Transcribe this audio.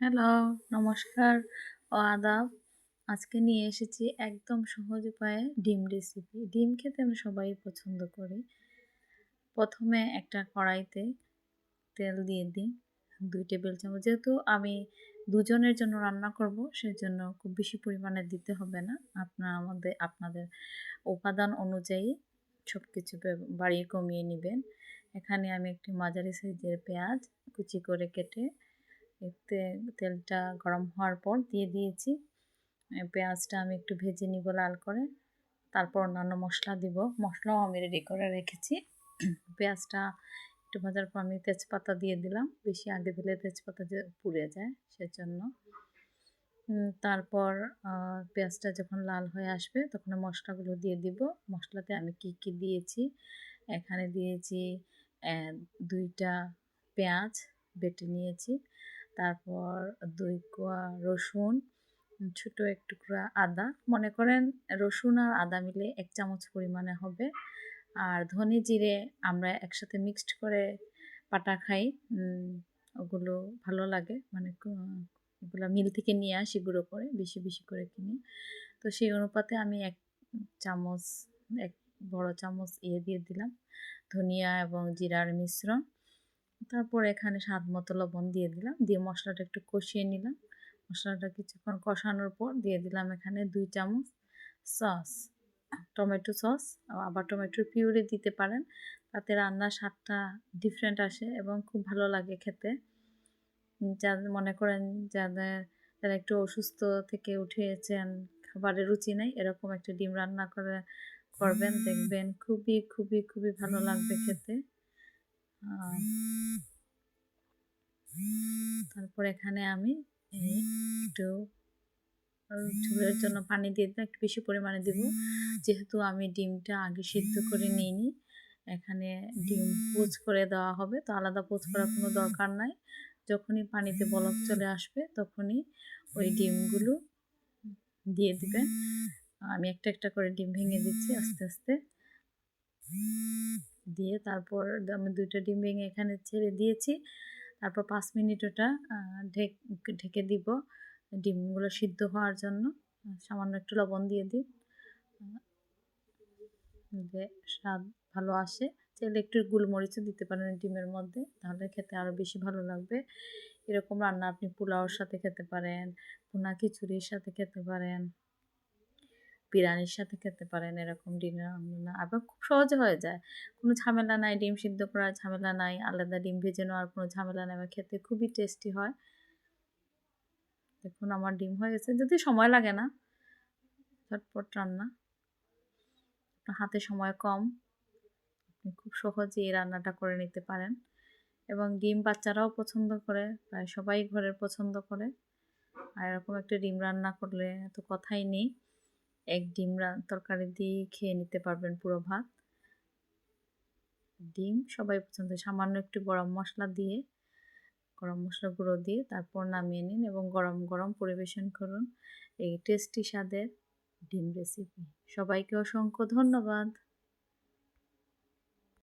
Hello, নমস্কার ও আদাব। আজকে নিয়ে এসেছি একদম সহজ উপায়ে ডিম রেসিপি। ডিম খেতে আমরা সবাই পছন্দ করি। প্রথমে একটা কড়াইতে তেল দিয়ে দিই 2 টেবিল চামচ। যেহেতু আমি দুজনের জন্য রান্না করব, সেজন্য খুব বেশি পরিমাণে দিতে হবে না। আপনাদের উপাদান অনুযায়ী সবকিছু বাড়িয়ে কমিয়ে নেবেন। এখানে আমি একটি মাঝারি সাইজের পেঁয়াজ কুচি করে কেটে এতে তেলটা গরম হওয়ার পর দিয়ে দিয়েছি। পেঁয়াজটা আমি একটু ভেজে নিব লাল করে, তারপর অন্যান্য মশলা দিব। মশলাও আমি রেডি করে রেখেছি। পেঁয়াজটা একটু ভাজার পর আমি তেজপাতা দিয়ে দিলাম। বেশি আগে দিলে তেজপাতা যে পুড়ে যায়, সেজন্য। তারপর পেঁয়াজটা যখন লাল হয়ে আসবে তখন মশলাগুলো দিয়ে দিব। মশলাতে আমি কি দিয়েছি, এখানে দিয়েছি 2টা পেঁয়াজ বেটে নিয়েছি, তারপর 2 কোয়া রসুন, ছোট এক টুকরা আদা, মনে করেন রসুন আর আদা মিলে 1 চামচ পরিমাণে হবে। আর ধনে জিরে আমরা একসাথে মিক্সড করে পাটা খাই, ওগুলো ভালো লাগে, মানে ওগুলো মিল থেকে নিয়ে আসি গুঁড়ো করে, বেশি বেশি করে কিনি। তো সেই অনুপাতে আমি 1 বড় চামচ দিয়ে দিলাম ধনিয়া এবং জিরার মিশ্রণ। তারপর এখানে স্বাদ মতো লবণ দিয়ে দিলাম, দিয়ে মশলাটা একটু কষিয়ে নিলাম। মশলাটা কিছুক্ষণ কষানোর পর দিয়ে দিলাম এখানে 2 চামচ সস, টমেটো সস। আবার টমেটোর পিউরি দিতে পারেন, তাতে রান্নার স্বাদটা ডিফারেন্ট আসে এবং খুব ভালো লাগে খেতে। যাদের মনে করেন যারা একটু অসুস্থ থেকে উঠেছেন, খাবারের রুচি নেই, এরকম একটা ডিম রান্না করবেন, দেখবেন খুবই খুবই খুবই ভালো লাগবে খেতে। তারপর এখানে আমি একটু ঝোলের জন্য পানি দিয়ে দিলাম, একটু বেশি পরিমাণে দিব, যেহেতু আমি ডিমটা আগে সিদ্ধ করে নিইনি। এখানে ডিম পোচ করে দেওয়া হবে, তো আলাদা পোচ করার কোনো দরকার নাই। যখনই পানিতে বলক চলে আসবে তখনই ওই ডিমগুলো দিয়ে দিবেন। আমি একটা একটা করে ডিম ভেঙে দিচ্ছি আস্তে আস্তে দিয়ে, তারপর আমি 2টা ডিম ভেঙে এখানে ছেড়ে দিয়েছি। তারপর 5 মিনিট ওটা ঢেকে দিব ডিমগুলো সিদ্ধ হওয়ার জন্য। সামান্য একটু লবণ দিয়ে দিই, স্বাদ ভালো আসে। চাইলে একটু গোলমরিচও দিতে পারেন ডিমের মধ্যে, তাহলে খেতে আরও বেশি ভালো লাগবে। এরকম রান্না আপনি পোলাওর সাথে খেতে পারেন, ভুনা খিচুড়ির সাথে খেতে পারেন, বিরিয়ানির সাথে খেতে পারেন। এরকম ডিমের রান্না আবার খুব সহজে হয়ে যায়, কোনো ঝামেলা নাই, ডিম সিদ্ধ করার ঝামেলা নাই, আলাদা ডিম ভেজে নেওয়ার কোনো ঝামেলা নাই, আবার খেতে খুবই টেস্টি হয়। দেখুন আমার ডিম হয়ে গেছে, যদি সময় লাগে না, ঝটপট রান্না, হাতে সময় কম, আপনি খুব সহজে এই রান্নাটা করে নিতে পারেন। এবং ডিম বাচ্চারাও পছন্দ করে, প্রায় সবাই ঘরের পছন্দ করে। আর এরকম একটা ডিম রান্না করলে তো কথাই নেই, এক ডিম তরকারি দিয়ে খেয়ে নিতে পারবেন পুরো ভাত। ডিম সবাই পছন্দ। সামান্য একটু গরম মশলা গুঁড়ো দিয়ে তারপর নামিয়ে নিন এবং গরম গরম পরিবেশন করুন এই টেস্টি স্বাদের ডিম রেসিপি। সবাইকে অসংখ্য ধন্যবাদ।